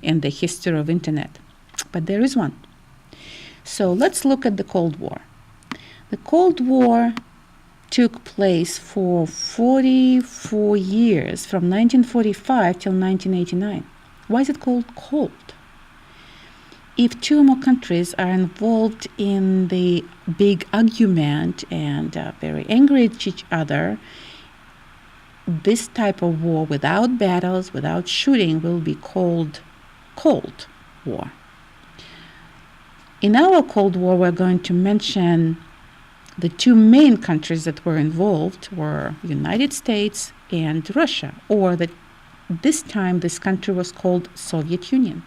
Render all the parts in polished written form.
in the history of internet. But there is one. So let's look at the Cold War. The Cold War took place for 44 years, from 1945 till 1989. Why is it called cold? If two or more countries are involved in the big argument and very angry at each other, this type of war without battles, without shooting, will be called Cold War. In our Cold War, we're going to mention the two main countries that were involved were United States and Russia, or that this time this country was called Soviet Union.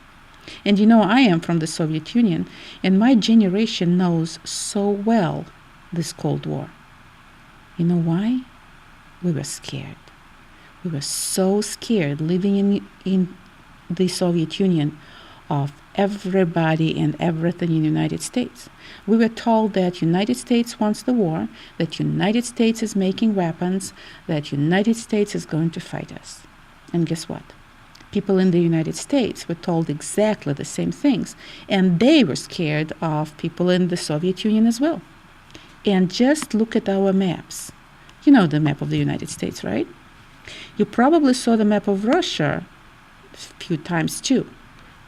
And you know, I am from the Soviet Union, and my generation knows so well this Cold War. You know why? We were scared. We were so scared living in the Soviet Union of everybody and everything in the United States. We were told that United States wants the war, that United States is making weapons, that United States is going to fight us. And guess what? People in the United States were told exactly the same things, and they were scared of people in the Soviet Union as well. And just look at our maps. You know the map of the United States, right? You probably saw the map of Russia a few times too.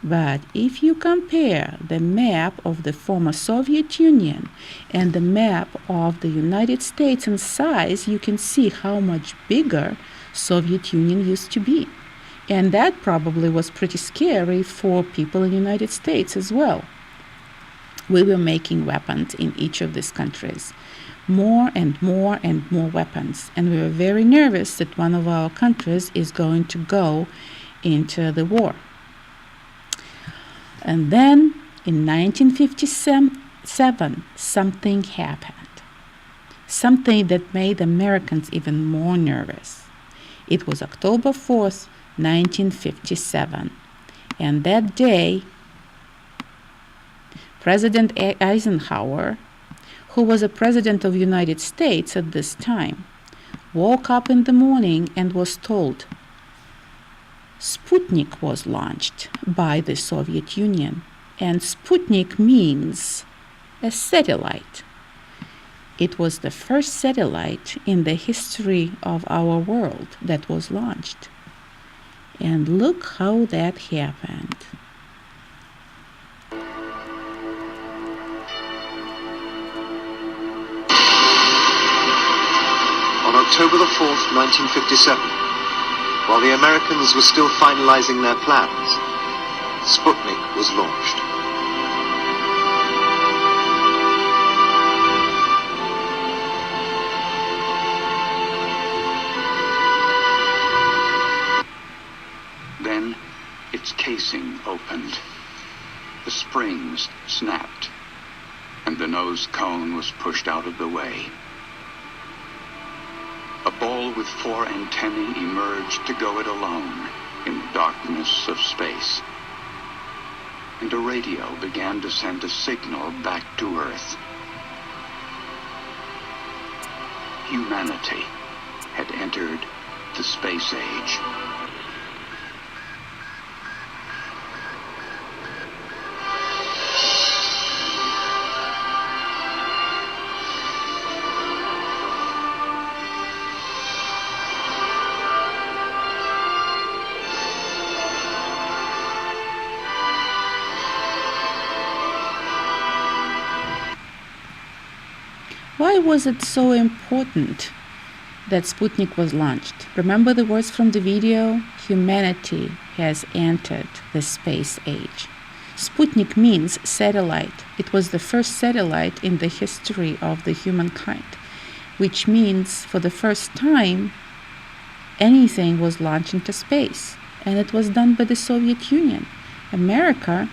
But if you compare the map of the former Soviet Union and the map of the United States in size, you can see how much bigger Soviet Union used to be. And that probably was pretty scary for people in the United States as well. We were making weapons in each of these countries, more and more and more weapons. And we were very nervous that one of our countries is going to go into the war. And then in 1957, something happened. Something that made Americans even more nervous. It was October 4th, 1957. And that day, President Eisenhower, who was a president of the United States at this time, woke up in the morning and was told Sputnik was launched by the Soviet Union. And Sputnik means a satellite. It was the first satellite in the history of our world that was launched. And look how that happened. On October the 4th, 1957, while the Americans were still finalizing their plans, Sputnik was launched. Then its casing opened. The springs snapped, and the nose cone was pushed out of the way. A ball with 4 antennae emerged to go it alone in the darkness of space. And a radio began to send a signal back to Earth. Humanity had entered the space age. Why was it so important that Sputnik was launched? Remember the words from the video? Humanity has entered the space age. Sputnik means satellite. It was the first satellite in the history of the humankind, which means for the first time anything was launched into space, and it was done by the Soviet Union. America,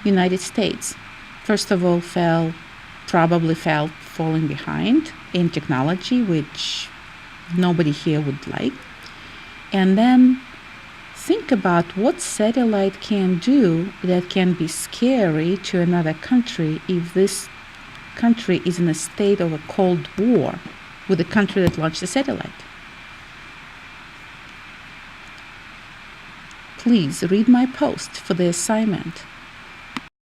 United States, first of all probably felt falling behind in technology, which nobody here would like. And then think about what satellite can do that can be scary to another country if this country is in a state of a Cold War with the country that launched the satellite. please read my post for the assignment.